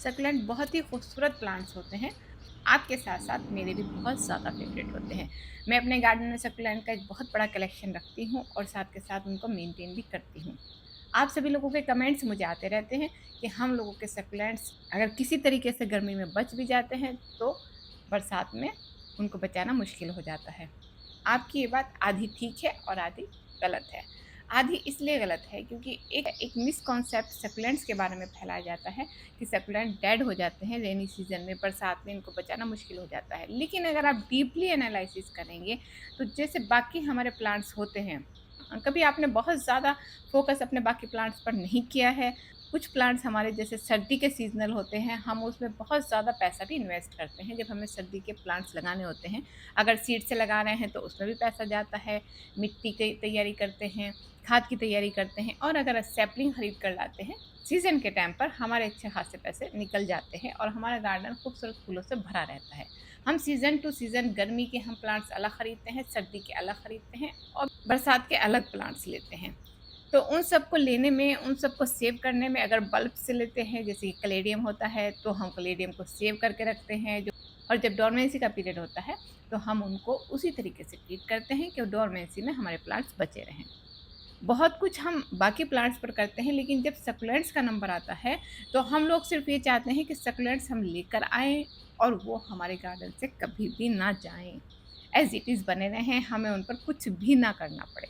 Succulent बहुत ही खूबसूरत plants होते हैं। आपके साथ-साथ मेरे भी बहुत ज़्यादा फ़ेवरेट होते हैं। मैं अपने गार्डन में सक्लेंट का एक बहुत बड़ा कलेक्शन रखती हूँ और साथ के साथ उनको मेंटेन भी करती हूँ। आप सभी लोगों के कमेंट्स मुझे आते रहते हैं कि हम लोगों के सक्लेंट्स अगर किसी तरीके से गर्मी में बच भी जाते हैं, तो बरसात में उनको बचाना मुश्किल हो जाता है। आपकी ये बात आधी ठीक है और आधी गलत है। आधी इसलिए गलत है क्योंकि एक मिसकॉन्सेप्ट सक्लेंट्स के बारे में फैलाया जाता है कि सक्लेंट डेड हो जाते हैं रेनी सीजन में, बरसात में इनको बचाना मुश्किल हो जाता है। लेकिन अगर आप डीपली एनालिसिस करेंगे, तो जैसे बाकी हमारे प्लांट्स होते हैं, कभी आपने बहुत ज़्यादा फ़ोकस अपने बाकी प्लांट्स पर नहीं किया है। कुछ प्लांट्स हमारे जैसे सर्दी के सीज़नल होते हैं, हम उसमें बहुत ज़्यादा पैसा भी इन्वेस्ट करते हैं जब हमें सर्दी के प्लांट्स लगाने होते हैं। अगर सीड से लगा रहे हैं तो उसमें भी पैसा जाता है, मिट्टी की तैयारी करते हैं, खाद की तैयारी करते हैं और अगर सैपलिंग खरीद कर लाते हैं, सीज़न के टाइम पर हमारे अच्छे खासे पैसे निकल जाते हैं और हमारा गार्डन खूबसूरत फूलों से भरा रहता है। हम सीज़न टू सीज़न गर्मी के हम प्लांट्स अलग खरीदते हैं, सर्दी के अलग खरीदते हैं और बरसात के अलग प्लांट्स लेते हैं। तो उन सबको लेने में, उन सबको सेव करने में अगर बल्ब से लेते हैं, जैसे कि कैलेडियम होता है, तो हम कैलेडियम को सेव करके रखते हैं जो और जब डोरमेंसी का पीरियड होता है, तो हम उनको उसी तरीके से ट्रीट करते हैं कि डोरमेंसी में हमारे प्लांट्स बचे रहें। बहुत कुछ हम बाकी प्लांट्स पर करते हैं, लेकिन जब सक्लेंट्स का नंबर आता है, तो हम लोग सिर्फ़ ये चाहते हैं कि सक्लेंट्स हम लेकर आएँ और वो हमारे गार्डन से कभी भी ना जाएँ। एज़ इट इज़ बने रहें, हमें उन पर कुछ भी ना करना पड़े।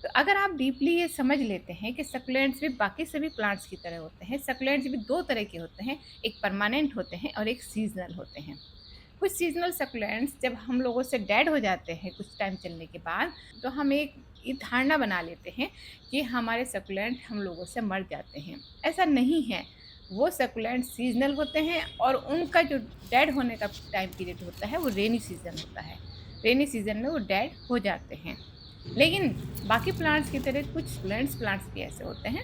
तो अगर आप डीपली ये समझ लेते हैं कि सक्लेंट्स भी बाकी सभी प्लांट्स की तरह होते हैं, सक्लेंट्स भी 2 तरह के होते हैं, एक परमानेंट होते हैं और एक सीज़नल होते हैं। कुछ सीज़नल सक्लेंट्स जब हम लोगों से डेड हो जाते हैं कुछ टाइम चलने के बाद, तो हम एक ये धारणा बना लेते हैं कि हमारे सक्लेंट हम लोगों से मर जाते हैं। ऐसा नहीं है, वो सक्लेंट सीज़नल होते हैं और उनका जो डेड होने का टाइम पीरियड होता है, वो रेनी सीज़न होता है। रेनी सीज़न में वो डेड हो जाते हैं। लेकिन बाकी प्लांट्स की तरह कुछ प्लांट्स भी ऐसे होते हैं,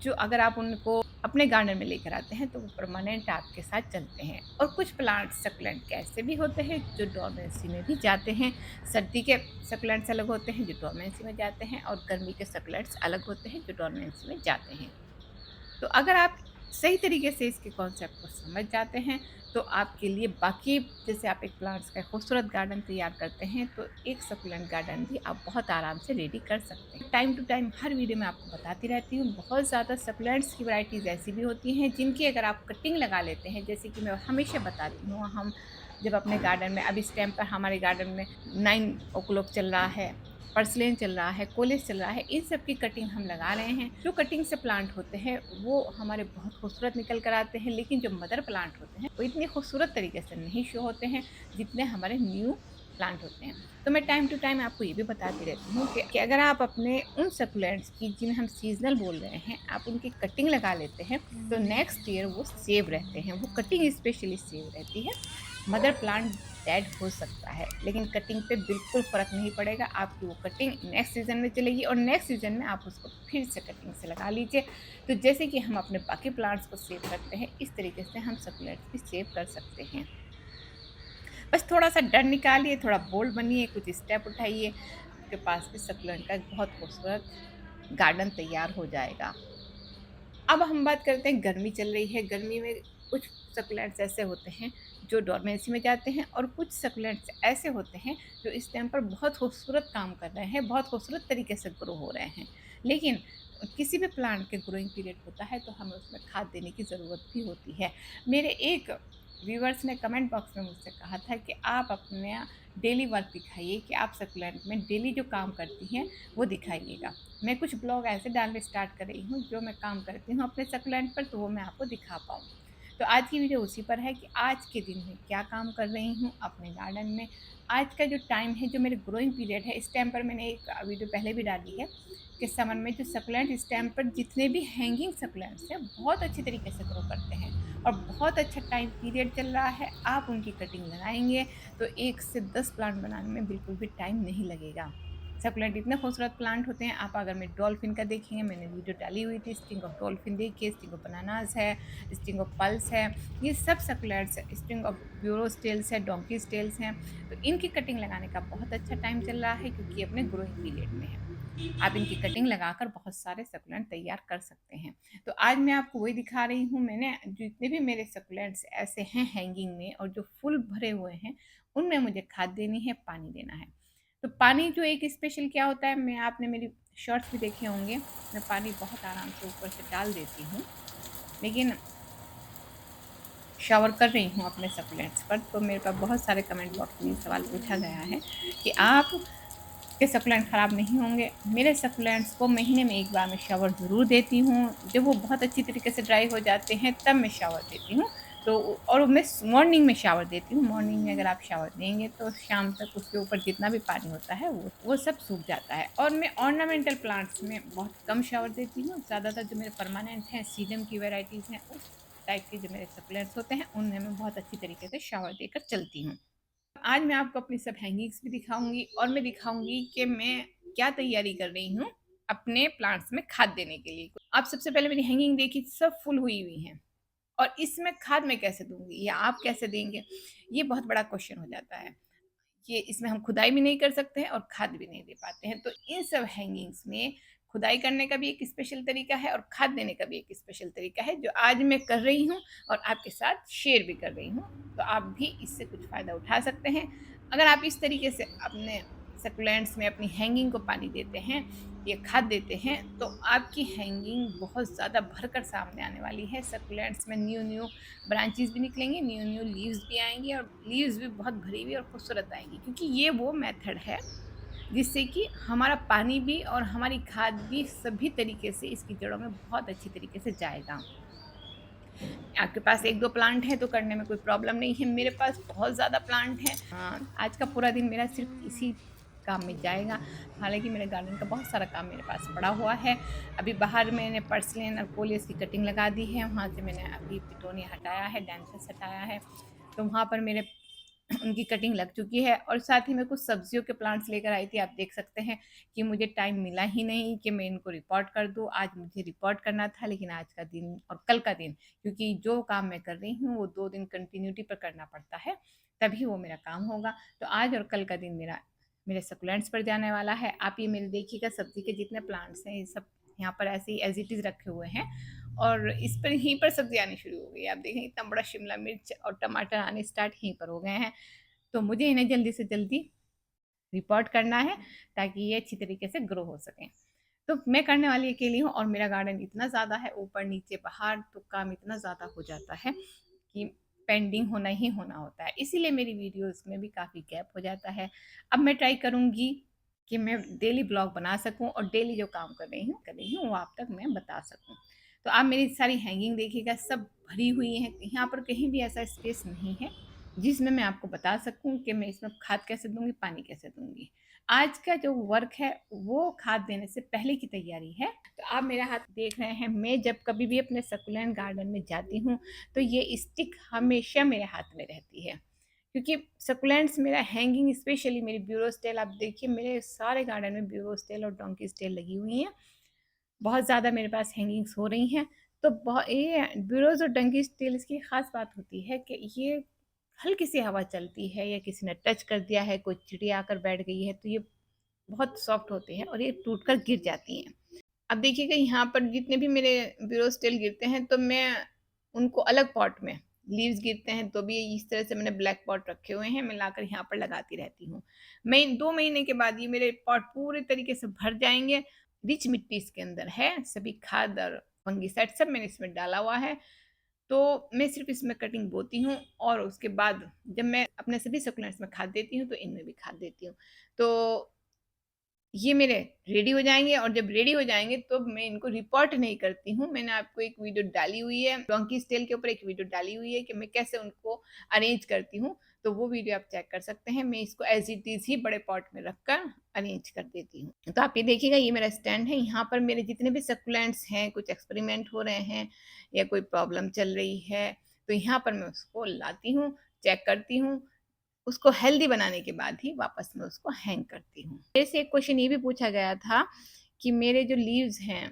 जो अगर आप उनको अपने गार्डन में लेकर आते हैं, तो वो परमानेंट आपके साथ चलते हैं। और कुछ प्लांट्स सक्लेंट के ऐसे भी होते हैं, जो डोरमेंसी में भी जाते हैं। सर्दी के सक्लेंट्स अलग होते हैं, जो डोरमेंसी में जाते हैं और गर्मी के सक्लेंट्स अलग होते हैं, जो डोरमेंसी में जाते हैं। तो अगर आप सही तरीके से इसके कॉन्सेप्ट को समझ जाते हैं, तो आपके लिए बाकी जैसे आप एक प्लांट्स का खूबसूरत गार्डन तैयार करते हैं, तो एक सकुलेंट गार्डन भी आप बहुत आराम से रेडी कर सकते हैं। टाइम टू टाइम हर वीडियो में आपको बताती रहती हूँ, बहुत ज़्यादा सकुलेंट्स की वैराइटीज़ ऐसी भी होती हैं, जिनकी अगर आप कटिंग लगा लेते हैं, जैसे कि मैं हमेशा बताती हूँ, हम जब अपने गार्डन में अब इस टाइम पर हमारे गार्डन में 9 ओ क्लॉक चल रहा है, पर्सलेन चल रहा है, कोलेस चल रहा है, इन सब की कटिंग हम लगा रहे हैं। जो कटिंग से प्लांट होते हैं, वो हमारे बहुत खूबसूरत निकल कर आते हैं, लेकिन जो मदर प्लांट होते हैं, वो इतने खूबसूरत तरीके से नहीं शो होते हैं, जितने हमारे न्यू प्लांट होते हैं। तो मैं टाइम टू टाइम आपको ये भी बताती रहती हूँ कि अगर आप अपने उन सकुलेंट्स की, जिन्हें हम सीज़नल बोल रहे हैं, आप उनकी कटिंग लगा लेते हैं, तो नेक्स्ट ईयर वो सेव रहते हैं। वो कटिंग स्पेशली सेव रहती है। मदर प्लांट डेड हो सकता है, लेकिन कटिंग पे बिल्कुल फ़र्क नहीं पड़ेगा। आपकी वो कटिंग नेक्स्ट सीज़न में चलेगी और नेक्स्ट सीज़न में आप उसको फिर से कटिंग से लगा लीजिए। तो जैसे कि हम अपने बाकी प्लांट्स को सेव करते हैं, इस तरीके से हम सकुलेंट्स भी सेव कर सकते हैं। बस थोड़ा-सा डर निकालिए, थोड़ा बोल्ड बनिए, कुछ स्टेप उठाइए, आपके पास भी सकुलेंट का एक बहुत खूबसूरत गार्डन तैयार हो जाएगा। अब हम बात करते हैं, गर्मी चल रही है, गर्मी में कुछ सकुलेंट्स ऐसे होते हैं जो डोरमेंसी में जाते हैं और कुछ सकुलेंट्स ऐसे होते हैं जो इस टाइम पर बहुत खूबसूरत काम कर रहे हैं, बहुत खूबसूरत तरीके से ग्रो हो रहे हैं। लेकिन किसी भी प्लांट के ग्रोइंग पीरियड होता है, तो हमें उसमें खाद देने की ज़रूरत भी होती है। मेरे एक व्यूअर्स ने कमेंट बॉक्स में मुझसे कहा था कि आप अपना डेली वर्क दिखाइए, कि आप सकुलेंट में डेली जो काम करती हैं, वो दिखाइएगा। मैं कुछ ब्लॉग ऐसे डालने स्टार्ट कर रही हूँ, जो मैं काम करती हूँ अपने सकुलेंट पर, तो वो मैं आपको दिखा पाऊँ। तो आज की वीडियो उसी पर है कि आज के दिन में क्या काम कर रही हूँ अपने गार्डन में। आज का जो टाइम है, जो मेरे ग्रोइंग पीरियड है, इस टाइम पर मैंने एक वीडियो पहले भी डाली है कि समर में जो सकुलेंट इस टाइम पर जितने भी हैंगिंग सकुलेंट्स हैं, बहुत अच्छी तरीके से ग्रो करते हैं और बहुत अच्छा टाइम पीरियड चल रहा है। आप उनकी कटिंग लगाएँगे, तो 1 से 10 प्लांट बनाने में बिल्कुल भी टाइम नहीं लगेगा। सक्युलेंट इतने खूबसूरत प्लांट होते हैं। आप अगर मैं डॉल्फिन का देखेंगे, मैंने वीडियो डाली हुई थी, स्टिंग ऑफ डॉल्फिन देखिए, स्टिंग ऑफ बनानास है, स्टिंग ऑफ पल्स है, ये सब सक्युलेंट्स है। स्टिंग ऑफ ब्यूरोस्टेल्स है, डोंकी स्टेल्स हैं। तो इनकी कटिंग लगाने का बहुत अच्छा टाइम चल रहा है, क्योंकि ये अपने ग्रोइंग पीरियड में है। आप इनकी कटिंग लगाकर बहुत सारे सकुलेंट तैयार कर सकते हैं। तो आज मैं आपको वही दिखा रही हूँ। मैंने जितने भी मेरे सकुलेंट्स ऐसे हैं हैंगिंग में और जो फुल भरे हुए हैं, उनमें मुझे खाद देनी है, पानी देना है। तो पानी जो एक स्पेशल क्या होता है, मैं आपने मेरी शॉर्ट्स भी देखे होंगे, मैं पानी बहुत आराम से ऊपर से डाल देती हूँ। लेकिन शावर कर रही हूँ अपने सकुलेंट्स पर, तो मेरे पास बहुत सारे कमेंट बॉक्स में ये सवाल पूछा गया है कि आप के सकुलेंट ख़राब नहीं होंगे। मेरे सकुलेंट्स को महीने में 1 बार मैं शावर ज़रूर देती हूँ। जब वो बहुत अच्छी तरीके से ड्राई हो जाते हैं तब मैं शावर देती हूँ। तो और मैं मॉर्निंग में शावर देती हूँ। मॉर्निंग में अगर आप शावर देंगे तो शाम तक उसके ऊपर जितना भी पानी होता है वो सब सूख जाता है। और मैं ऑर्नामेंटल प्लांट्स में बहुत कम शावर देती हूँ। ज़्यादातर जो मेरे परमानेंट हैं, सीडम की वैराइटीज़ हैं, उस टाइप के जो मेरे सकुलेंट्स होते हैं उनमें मैं बहुत अच्छी तरीके से शावर देकर चलती हूँ। आज मैं आपको अपनी सब हैंगिंग्स भी दिखाऊंगी और मैं दिखाऊंगी कि मैं क्या तैयारी कर रही हूँ अपने प्लांट्स में खाद देने के लिए। आप सबसे पहले मेरी हैंगिंग देखी, सब फुल हुई हुई हैं और इसमें खाद मैं कैसे दूंगी या आप कैसे देंगे, ये बहुत बड़ा क्वेश्चन हो जाता है। ये इसमें हम खुदाई भी नहीं कर सकते हैं और खाद भी नहीं दे पाते हैं। तो इन सब हैंगिंग्स में खुदाई करने का भी एक स्पेशल तरीका है और खाद देने का भी एक स्पेशल तरीका है, जो आज मैं कर रही हूँ और आपके साथ शेयर भी कर रही हूँ। तो आप भी इससे कुछ फ़ायदा उठा सकते हैं। अगर आप इस तरीके से अपने सकुलेंट्स में अपनी हैंगिंग को पानी देते हैं या खाद देते हैं, तो आपकी हैंगिंग बहुत ज़्यादा भरकर सामने आने वाली है। सकुलेंट्स में न्यू न्यू ब्रांचेस भी निकलेंगी, न्यू न्यू लीव्स भी आएंगी और लीव्स भी बहुत भरी हुई और खूबसूरत आएंगी, क्योंकि ये वो मेथड है जिससे कि हमारा पानी भी और हमारी खाद भी सभी तरीके से इसकी जड़ों में बहुत अच्छी तरीके से जाएगा। आपके पास एक दो प्लांट है तो करने में कोई प्रॉब्लम नहीं है, मेरे पास बहुत ज़्यादा प्लांट हैं। आज का पूरा दिन मेरा सिर्फ इसी काम में जाएगा। हालांकि मेरे गार्डन का बहुत सारा काम मेरे पास पड़ा हुआ है। अभी बाहर मैंने पर्सलेन और कोलियस की कटिंग लगा दी है, वहाँ से मैंने अभी पिटोनिया हटाया है, डैंथस हटाया है, तो वहाँ पर मेरे उनकी कटिंग लग चुकी है। और साथ ही मैं कुछ सब्जियों के प्लांट्स लेकर आई थी। आप देख सकते हैं कि मुझे टाइम मिला ही नहीं कि मैं इनको रिपोर्ट कर दूं। आज मुझे रिपोर्ट करना था, लेकिन आज का दिन और कल का दिन, क्योंकि जो काम मैं कर रही हूँ वो 2 दिन कंटिन्यूटी पर करना पड़ता है, तभी वो मेरा काम होगा। तो आज और कल का दिन मेरे सकुलेंट्स पर जाने वाला है। आप ये मेरे देखिएगा, सब्जी के जितने प्लांट्स हैं ये सब यहाँ पर ऐसे ही एज इट इज़ रखे हुए हैं और इस पर यहीं पर सब्जी आनी शुरू हो गई। आप देखें इतना बड़ा शिमला मिर्च और टमाटर आने स्टार्ट यहीं पर हो गए हैं। तो मुझे इन्हें जल्दी से जल्दी रिपोर्ट करना है ताकि ये अच्छी तरीके से ग्रो हो सकें। तो मैं करने वाली अकेली हूँ और मेरा गार्डन इतना ज़्यादा है, ऊपर नीचे बाहर, तो काम इतना ज़्यादा हो जाता है कि पेंडिंग होना ही होना होता है। इसीलिए मेरी वीडियोस में भी काफ़ी गैप हो जाता है। अब मैं ट्राई करूँगी कि मैं डेली ब्लॉग बना सकूँ और डेली जो काम कर रही हूँ वो आप तक मैं बता सकूँ। तो आप मेरी सारी हैंगिंग देखिएगा, सब भरी हुई हैं। यहाँ पर कहीं भी ऐसा स्पेस नहीं है जिसमें मैं आपको बता सकूँ कि मैं इसमें खाद कैसे दूँगी, पानी कैसे दूँगी। आज का जो वर्क है वो खाद देने से पहले की तैयारी है। तो आप मेरा हाथ देख रहे हैं, मैं जब कभी भी अपने सकुलेंट गार्डन में जाती हूँ तो ये स्टिक हमेशा मेरे हाथ में रहती है, क्योंकि सकुलेंट्स मेरा हैंगिंग, स्पेशली मेरी ब्यूरोस्टेल, आप देखिए मेरे सारे गार्डन में ब्यूरोस्टेल और डोंकी स्टेल लगी हुई हैं। बहुत ज़्यादा मेरे पास हैंगिंग्स हो रही हैं। तो ये ब्यूरोज और डंकी स्टेल्स की ख़ास बात होती है कि ये हल्की सी हवा चलती है या किसी ने टच कर दिया है, कोई चिड़िया आकर बैठ गई है, तो ये बहुत सॉफ्ट होते हैं और ये टूटकर गिर जाती हैं। अब देखिएगा यहाँ पर जितने भी मेरे ब्यूरोस्टेल गिरते हैं तो मैं उनको अलग पॉट में, लीव्स गिरते हैं तो भी इस तरह से मैंने ब्लैक पॉट रखे हुए हैं, मैं लाकर यहाँ पर लगाती रहती हूँ। मैं 2 महीने के बाद ये मेरे पॉट पूरे तरीके से भर जाएँगे। रिच मिट्टी इसके अंदर है, सभी खाद और फंगिसाइड सब मैंने इसमें डाला हुआ है। तो मैं सिर्फ़ इसमें कटिंग बोती हूँ और उसके बाद जब मैं अपने सभी सकुलेंट्स में खाद देती हूँ तो इनमें भी खाद देती हूँ। तो ये मेरे रेडी हो जाएँगे और जब रेडी हो जाएँगे तो मैं इनको रिपोर्ट नहीं करती हूँ। मैंने आपको एक वीडियो डाली हुई है, डोंकी टेल के ऊपर एक वीडियो डाली हुई है कि मैं कैसे उनको अरेंज करती हूँ, तो वो वीडियो आप चेक कर सकते हैं। मैं इसको एज़ इट इज़ ही बड़े पॉट में रखकर अरेंज कर देती हूँ। तो आप ये देखिएगा, ये मेरा स्टैंड है, यहाँ पर मेरे जितने भी सकुलेंट्स हैं, कुछ एक्सपेरिमेंट हो रहे हैं या कोई प्रॉब्लम चल रही है, तो यहाँ पर मैं उसको लाती हूँ, चेक करती हूँ, उसको हेल्दी बनाने के बाद ही वापस मैं उसको हैंग करती हूँ। जैसे एक क्वेश्चन ये भी पूछा गया था कि मेरे जो लीव्स हैं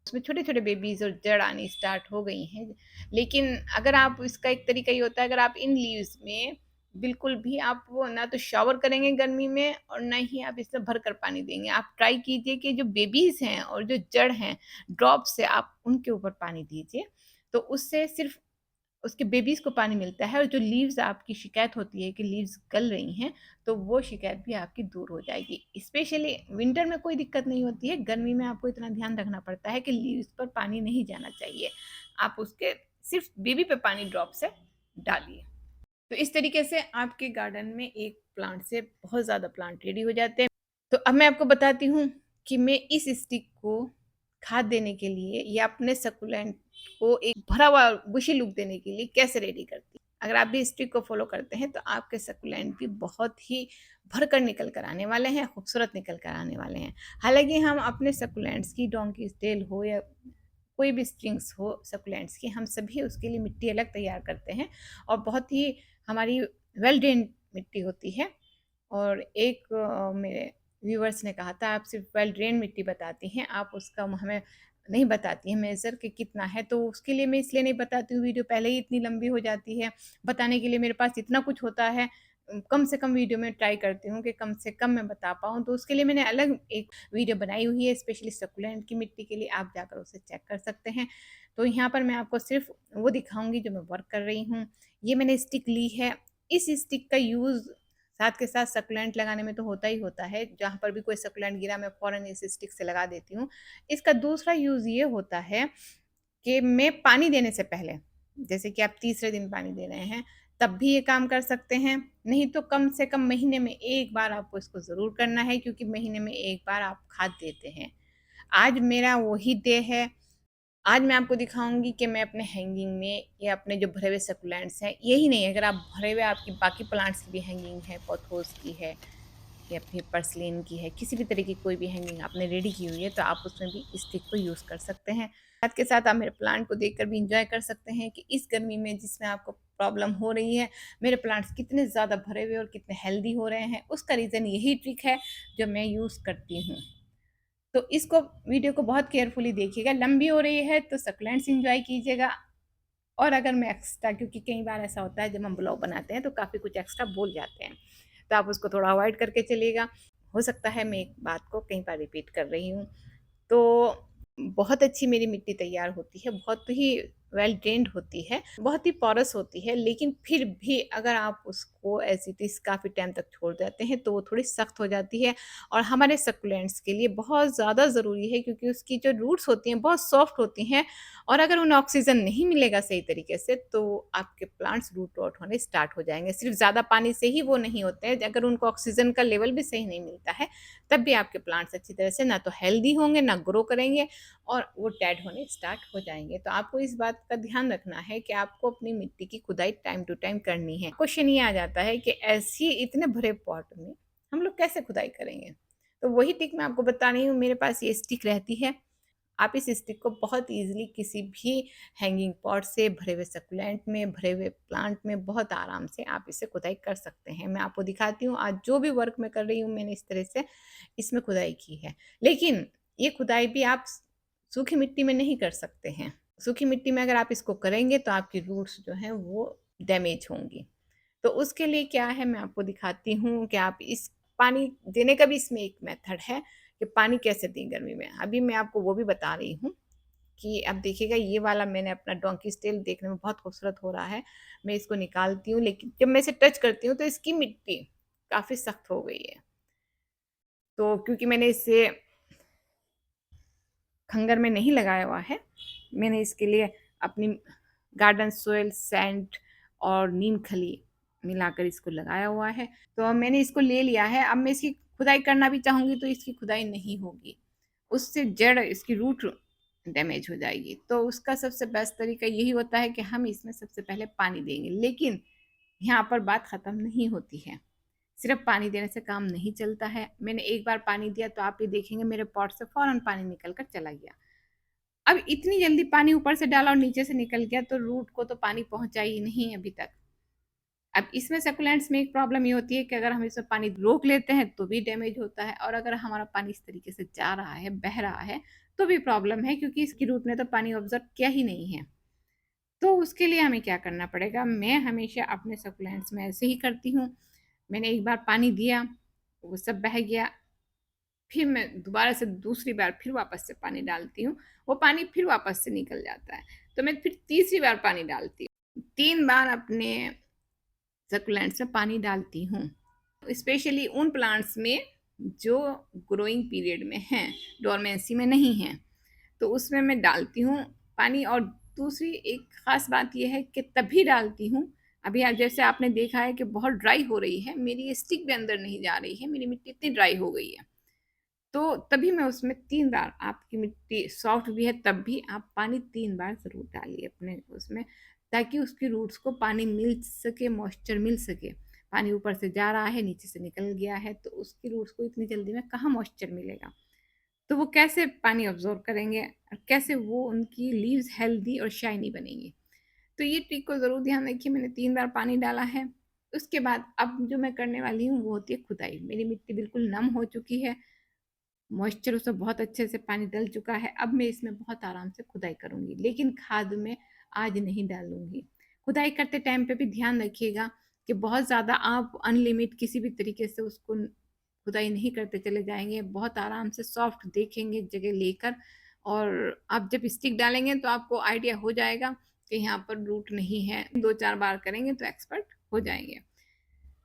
उसमें छोटे-छोटे बेबीज़ और जड़ आनी स्टार्ट हो गई हैं। लेकिन अगर आप, इसका एक तरीका ये होता है, अगर आप इन लीव्स में बिल्कुल भी आप वो ना तो शॉवर करेंगे गर्मी में और ना ही आप इसमें भरकर पानी देंगे। आप ट्राई कीजिए कि जो बेबीज़ हैं और जो जड़ हैं, ड्रॉप से आप उनके ऊपर पानी दीजिए। तो उससे सिर्फ़ उसके बेबीज़ को पानी मिलता है और जो लीव्स आपकी शिकायत होती है कि लीव्स गल रही हैं, तो वो शिकायत भी आपकी दूर हो जाएगी। स्पेशली विंटर में कोई दिक्कत नहीं होती है, गर्मी में आपको इतना ध्यान रखना पड़ता है कि लीव्स पर पानी नहीं जाना चाहिए। आप उसके सिर्फ़ बेबी पे पानी ड्रॉप से डालिए। तो इस तरीके से आपके गार्डन में एक प्लांट से बहुत ज़्यादा प्लांट रेडी हो जाते हैं। तो अब मैं आपको बताती हूँ कि मैं इस स्टिक को खाद देने के लिए या अपने सकुलेंट को एक भरा हुआ बुशी लुक देने के लिए कैसे रेडी करती हूँ। अगर आप भी इस ट्रिक को फॉलो करते हैं तो आपके सकुलेंट भी बहुत ही भरकर निकल कर आने वाले हैं, खूबसूरत निकल कर आने वाले हैं। हालांकि हम अपने सकुलेंट्स की डोंकी टेल हो या कोई भी स्ट्रिंग्स हो सकुलेंट्स की, हम सभी उसके लिए मिट्टी अलग तैयार करते हैं और बहुत ही हमारी वेल ड्रेन्ड मिट्टी होती है। और एक मेरे व्यूअर्स ने कहा था, आप सिर्फ वेल ड्रेन मिट्टी बताती हैं, आप उसका हमें नहीं बताती हैं मेज़र कि कितना है। तो उसके लिए मैं इसलिए नहीं बताती हूँ, वीडियो पहले ही इतनी लंबी हो जाती है, बताने के लिए मेरे पास इतना कुछ होता है। कम से कम वीडियो में ट्राई करती हूँ कि कम से कम मैं बता पाऊँ, तो उसके लिए मैंने अलग एक वीडियो बनाई हुई है स्पेशली सकुलेंट की मिट्टी के लिए, आप जाकर उसे चेक कर सकते हैं। तो यहाँ पर मैं आपको सिर्फ वो दिखाऊंगी जो मैं वर्क कर रही हूँ। ये मैंने स्टिक ली है। इस स्टिक का यूज़ साथ के साथ सकुलेंट लगाने में तो होता ही होता है। जहाँ पर भी कोई सकुलेंट गिरा मैं फ़ौरन इस स्टिक से लगा देती हूँ। इसका दूसरा यूज़ ये होता है कि मैं पानी देने से पहले, जैसे कि आप तीसरे दिन पानी दे रहे हैं, तब भी ये काम कर सकते हैं। नहीं तो कम से कम महीने में 1 बार आपको इसको ज़रूर करना है, क्योंकि महीने में 1 बार आप खाद देते हैं। आज मेरा वही डे है। आज मैं आपको दिखाऊँगी कि मैं अपने हैंगिंग में या अपने जो भरे हुए सकुलेंट्स हैं, यही नहीं, अगर आप भरे हुए आपकी बाकी प्लांट्स की भी हैंगिंग है, पोथोस की है या फिर पर्सिलेन की है, किसी भी तरह की कोई भी हैंगिंग आपने रेडी की हुई है, तो आप उसमें भी इस स्टिक को यूज़ कर सकते हैं। साथ के साथ आप मेरे प्लांट को देखकर भी एन्जॉय कर सकते हैं कि इस गर्मी में जिसमें आपको प्रॉब्लम हो रही है, मेरे प्लांट्स कितने ज़्यादा भरे हुए और कितने हेल्दी हो रहे हैं। उसका रीज़न यही ट्रिक है जो मैं यूज़ करती हूँ। तो इसको वीडियो को बहुत केयरफुली देखिएगा, लंबी हो रही है तो सकुलेंट्स एन्जॉय कीजिएगा। और अगर मैं एक्स्ट्रा, क्योंकि कई बार ऐसा होता है जब हम ब्लॉग बनाते हैं तो काफ़ी कुछ एक्स्ट्रा बोल जाते हैं, तो आप उसको थोड़ा अवॉइड करके चलिएगा। हो सकता है मैं एक बात को कई बार रिपीट कर रही हूँ। तो बहुत अच्छी मेरी मिट्टी तैयार होती है, बहुत ही वेल ड्रेन्ड होती है, बहुत ही पोरस होती है, लेकिन फिर भी अगर आप उसको एज़ इट इज़ काफ़ी टाइम तक छोड़ देते हैं तो वो थोड़ी सख्त हो जाती है और हमारे सक्युलेंट्स के लिए बहुत ज़्यादा ज़रूरी है, क्योंकि उसकी जो रूट्स होती हैं बहुत सॉफ्ट होती हैं और अगर उन्हें ऑक्सीजन नहीं मिलेगा सही तरीके से तो आपके प्लांट्स रूट रॉट होने स्टार्ट हो जाएँगे। सिर्फ़ ज़्यादा पानी से ही वो नहीं होते हैं, अगर उनको ऑक्सीजन का लेवल भी सही नहीं मिलता है, तब भी आपके प्लांट्स अच्छी तरह से ना तो हेल्दी होंगे, ना ग्रो करेंगे और वो डेड होने स्टार्ट हो जाएँगे। तो आपको इस बात का ध्यान रखना है कि आपको अपनी मिट्टी की खुदाई टाइम टू टाइम करनी है। क्वेश्चन ये आ जाता है कि ऐसी इतने भरे पॉट में हम लोग कैसे खुदाई करेंगे? तो वही ट्रिक मैं आपको बता रही हूँ, मेरे पास ये स्टिक रहती है। आप इस स्टिक को बहुत ईज़िली किसी भी हैंगिंग पॉट से, भरे हुए सकुलेंट में, भरे हुए प्लांट में बहुत आराम से आप इसे खुदाई कर सकते हैं। मैं आपको दिखाती हूँ, आज जो भी वर्क मैं कर रही हूँ मैंने इस तरह से इसमें खुदाई की है। लेकिन ये खुदाई भी आप सूखी मिट्टी में नहीं कर सकते हैं। सूखी मिट्टी में अगर आप इसको करेंगे तो आपकी रूट्स जो हैं वो डैमेज होंगी। तो उसके लिए क्या है मैं आपको दिखाती हूँ कि आप इस पानी देने का भी इसमें एक मेथड है कि पानी कैसे दें गर्मी में। अभी मैं आपको वो भी बता रही हूँ कि अब देखिएगा, ये वाला मैंने अपना डोंकीज़ टेल देखने में बहुत खूबसूरत हो रहा है। मैं इसको निकालती हूँ, लेकिन जब मैं इसे टच करती हूँ तो इसकी मिट्टी काफ़ी सख्त हो गई है। तो क्योंकि मैंने इसे खंगर में नहीं लगाया हुआ है, मैंने इसके लिए अपनी गार्डन सोइल, सैंड और नीम खली मिलाकर इसको लगाया हुआ है। तो अब मैंने इसको ले लिया है, अब मैं इसकी खुदाई करना भी चाहूँगी तो इसकी खुदाई नहीं होगी। उससे जड़, इसकी रूट डैमेज हो जाएगी। तो उसका सबसे बेस्ट तरीका यही होता है कि हम इसमें सबसे पहले पानी देंगे। लेकिन यहाँ पर बात ख़त्म नहीं होती है। सिर्फ़ पानी देने से काम नहीं चलता है। मैंने एक बार पानी दिया तो आप ये देखेंगे मेरे पॉट से फ़ौरन पानी निकल कर चला गया। अब इतनी जल्दी पानी ऊपर से डाला और नीचे से निकल गया तो रूट को तो पानी पहुँचा ही नहीं अभी तक। अब इसमें सकुलेंट्स में एक प्रॉब्लम ये होती है कि अगर हम इसमें पानी रोक लेते हैं तो भी डैमेज होता है और अगर हमारा पानी इस तरीके से जा रहा है, बह रहा है, तो भी प्रॉब्लम है, क्योंकि इसकी रूट ने तो पानी ऑब्ज़र्व किया ही नहीं है। तो उसके लिए हमें क्या करना पड़ेगा, मैं हमेशा अपने सकुलेंट्स में ऐसे ही करती हूँ। मैंने एक बार पानी दिया, वो सब बह गया, फिर मैं दोबारा से दूसरी बार फिर वापस से पानी डालती हूँ, वो पानी फिर वापस से निकल जाता है। तो मैं फिर तीसरी बार पानी डालती हूँ। 3 बार अपने सकुलेंट्स में पानी डालती हूँ, स्पेशली उन प्लांट्स में जो ग्रोइंग पीरियड में हैं, डोरमेंसी में नहीं हैं, तो उसमें मैं डालती हूँ पानी। और दूसरी एक ख़ास बात ये है कि तभी डालती हूँ, अभी जैसे आपने देखा है कि बहुत ड्राई हो रही है, मेरी स्टिक भी अंदर नहीं जा रही है, मेरी मिट्टी इतनी ड्राई हो गई है, तो तभी मैं उसमें 3 बार, आपकी मिट्टी सॉफ्ट भी है तब भी आप पानी 3 बार ज़रूर डालिए अपने उसमें, ताकि उसकी रूट्स को पानी मिल सके, मॉइस्चर मिल सके। पानी ऊपर से जा रहा है, नीचे से निकल गया है, तो उसकी रूट्स को इतनी जल्दी में कहाँ मॉइस्चर मिलेगा? तो वो कैसे पानी अब्ज़ॉर्ब करेंगे और कैसे वो उनकी लीव्स हेल्दी और शाइनी बनेंगी? तो ये ट्रिक को ज़रूर ध्यान रखिए। मैंने 3 बार पानी डाला है। उसके बाद अब जो मैं करने वाली हूँ वो होती है खुदाई। मेरी मिट्टी बिल्कुल नम हो चुकी है, मॉइस्चर उसमें बहुत अच्छे से पानी डल चुका है। अब मैं इसमें बहुत आराम से खुदाई करूँगी, लेकिन खाद मैं आज नहीं डालूँगी। खुदाई करते टाइम पे भी ध्यान रखिएगा कि बहुत ज़्यादा आप अनलिमिट किसी भी तरीके से उसको खुदाई नहीं करते चले जाएँगे। बहुत आराम से सॉफ्ट देखेंगे जगह लेकर, और आप जब स्टिक डालेंगे तो आपको आइडिया हो जाएगा कि यहाँ पर रूट नहीं है। 2-4 बार करेंगे तो एक्सपर्ट हो जाएँगे।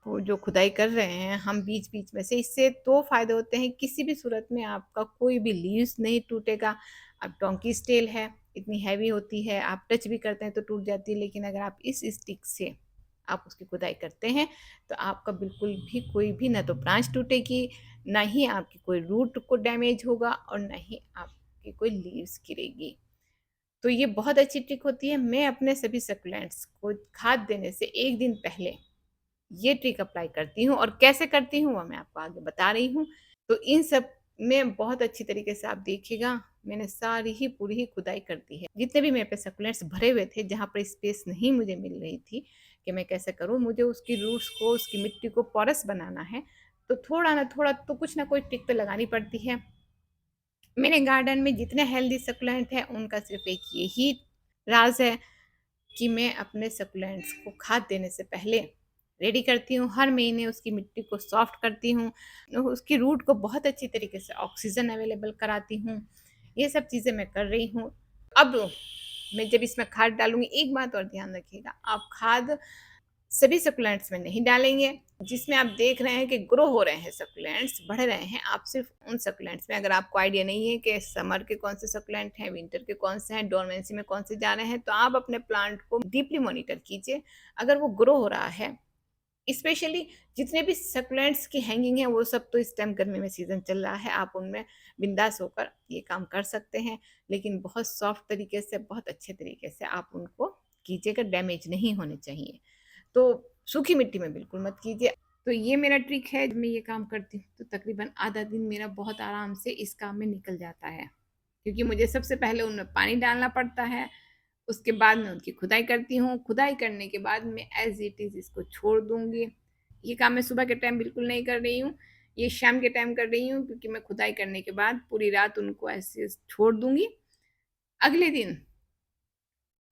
वो जो खुदाई कर रहे हैं हम बीच-बीच में से, इससे 2 फ़ायदे होते हैं, किसी भी सूरत में आपका कोई भी लीव्स नहीं टूटेगा। अब डोंकीज़ टेल है, इतनी हैवी होती है, आप टच भी करते हैं तो टूट जाती है, लेकिन अगर आप इस स्टिक से आप उसकी खुदाई करते हैं, तो आपका बिल्कुल भी कोई भी ना तो ब्रांच टूटेगी, ना ही आपकी कोई रूट को डैमेज होगा और ना ही आपकी कोई लीव्स गिरेगी। तो ये बहुत अच्छी ट्रिक होती है। मैं अपने सभी सक्युलेंट्स को खाद देने से 1 दिन पहले ये ट्रिक अप्लाई करती हूँ, और कैसे करती हूँ वो मैं आपको आगे बता रही हूँ। तो इन सब में बहुत अच्छी तरीके से आप देखिएगा, मैंने सारी ही पूरी ही खुदाई कर दी है। जितने भी मेरे पे सक्युलेंट्स भरे हुए थे, जहाँ पर स्पेस नहीं मुझे मिल रही थी कि मैं कैसे करूँ, मुझे उसकी रूट्स को, उसकी मिट्टी को पोरस बनाना है, तो थोड़ा ना थोड़ा तो कुछ ना कोई ट्रिक तो लगानी पड़ती है। मेरे गार्डन में जितने हेल्दी सक्युलेंट हैं, उनका सिर्फ़ एक यही राज़ है कि मैं अपने सकुलेंट्स को खाद देने से पहले रेडी करती हूँ। हर महीने उसकी मिट्टी को सॉफ्ट करती हूँ, उसकी रूट को बहुत अच्छी तरीके से ऑक्सीजन अवेलेबल कराती हूँ। ये सब चीज़ें मैं कर रही हूँ। अब मैं जब इसमें खाद डालूँगी, एक बात और ध्यान रखिएगा, आप खाद सभी सकुलेंट्स में नहीं डालेंगे। जिसमें आप देख रहे हैं कि ग्रो हो रहे हैं सकुलेंट्स, बढ़ रहे हैं, आप सिर्फ़ उन सकुलेंट्स में, अगर आपको आइडिया नहीं है कि समर के कौन से सकुलेंट हैं, विंटर के कौन से हैं, डोरमेंसी में कौन से जा रहे हैं, तो आप अपने प्लांट को डीपली मॉनिटर कीजिए। अगर वो ग्रो हो रहा है, स्पेशली जितने भी सकुलेंट्स की हैंगिंग है, वो सब तो इस टाइम गर्मी में सीज़न चल रहा है, आप उनमें बिंदास होकर ये काम कर सकते हैं। लेकिन बहुत सॉफ्ट तरीके से, बहुत अच्छे तरीके से आप उनको कीजिएगा, डैमेज नहीं होने चाहिए। तो सूखी मिट्टी में बिल्कुल मत कीजिए। तो ये मेरा ट्रिक है, जब मैं ये काम करती हूँ तो तकरीबन आधा दिन मेरा बहुत आराम से इस काम में निकल जाता है, क्योंकि मुझे सबसे पहले उनमें पानी डालना पड़ता है, उसके बाद मैं उनकी खुदाई करती हूँ, खुदाई करने के बाद मैं एज़ इट इज़ इसको छोड़ दूँगी। ये काम मैं सुबह के टाइम बिल्कुल नहीं कर रही हूँ, ये शाम के टाइम कर रही हूँ, क्योंकि मैं खुदाई करने के बाद पूरी रात उनको ऐसे छोड़ दूँगी। अगले दिन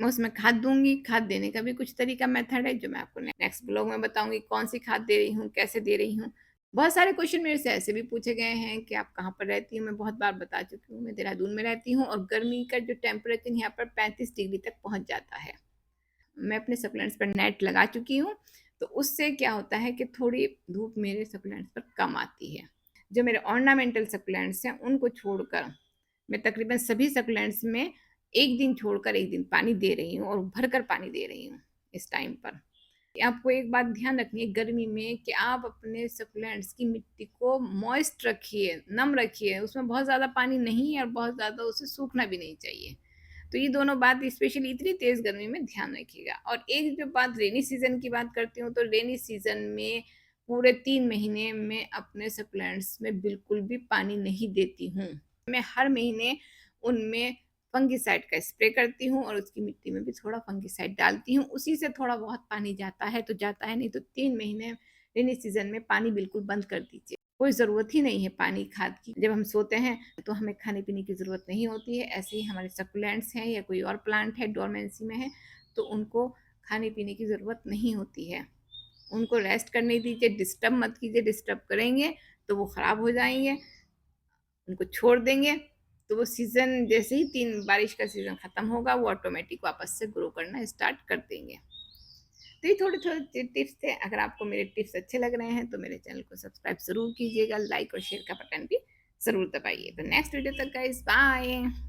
मैं उसमें खाद दूँगी। खाद देने का भी कुछ तरीका मेथड है, जो मैं आपको नेक्स्ट ब्लॉग में बताऊँगी, कौन-सी खाद दे रही हूँ, कैसे दे रही हूँ। बहुत सारे क्वेश्चन मेरे से ऐसे भी पूछे गए हैं कि आप कहाँ पर रहती हो? मैं बहुत बार बता चुकी हूँ, मैं देहरादून में रहती हूँ, और गर्मी का जो टेम्परेचर यहाँ पर 35 डिग्री तक पहुँच जाता है। मैं अपने सकुलेंट्स पर नेट लगा चुकी हूँ, तो उससे क्या होता है कि थोड़ी धूप मेरे सकुलेंट्स पर कम आती है। जो मेरे ऑर्नामेंटल सकुलेंट्स हैं, उनको छोड़कर मैं तकरीबन सभी सकुलेंट्स में 1 दिन छोड़कर 1 दिन पानी दे रही हूँ, और भरकर पानी दे रही हूँ इस टाइम पर। आपको एक बात ध्यान रखनी है गर्मी में, कि आप अपने सकुलेंट्स की मिट्टी को मॉइस्ट रखिए, नम रखिए। उसमें बहुत ज़्यादा पानी नहीं, और बहुत ज़्यादा उसे सूखना भी नहीं चाहिए। तो ये दोनों बात स्पेशली इतनी तेज़ गर्मी में ध्यान रखिएगा। और एक जो बात रेनी सीज़न की बात करती हूँ, तो रेनी सीज़न में पूरे 3 महीने मैं अपने सकुलेंट्स में बिल्कुल भी पानी नहीं देती हूँ। मैं हर महीने उनमें फंगिसाइड का स्प्रे करती हूँ, और उसकी मिट्टी में भी थोड़ा फंगिसाइड डालती हूँ। उसी से थोड़ा बहुत पानी जाता है तो जाता है, नहीं तो 3 महीने रेनी सीज़न में पानी बिल्कुल बंद कर दीजिए। कोई ज़रूरत ही नहीं है पानी, खाद की। जब हम सोते हैं तो हमें खाने-पीने की ज़रूरत नहीं होती है। ऐसे ही हमारे सकुलेंट्स हैं या कोई और प्लांट है, डोरमेंसी में है, तो उनको खाने पीने की ज़रूरत नहीं होती है। उनको रेस्ट करने दीजिए, डिस्टर्ब मत कीजिए, डिस्टर्ब करेंगे तो वो ख़राब हो जाएँगे। उनको छोड़ देंगे तो वो सीज़न जैसे ही 3 बारिश का सीज़न ख़त्म होगा, वो ऑटोमेटिक वापस से ग्रो करना स्टार्ट कर देंगे। तो ये थोड़े-थोड़े टिप्स थे। अगर आपको मेरे टिप्स अच्छे लग रहे हैं तो मेरे चैनल को सब्सक्राइब ज़रूर कीजिएगा, लाइक और शेयर का बटन भी ज़रूर दबाइए। तो नेक्स्ट वीडियो तक गाइस बाय।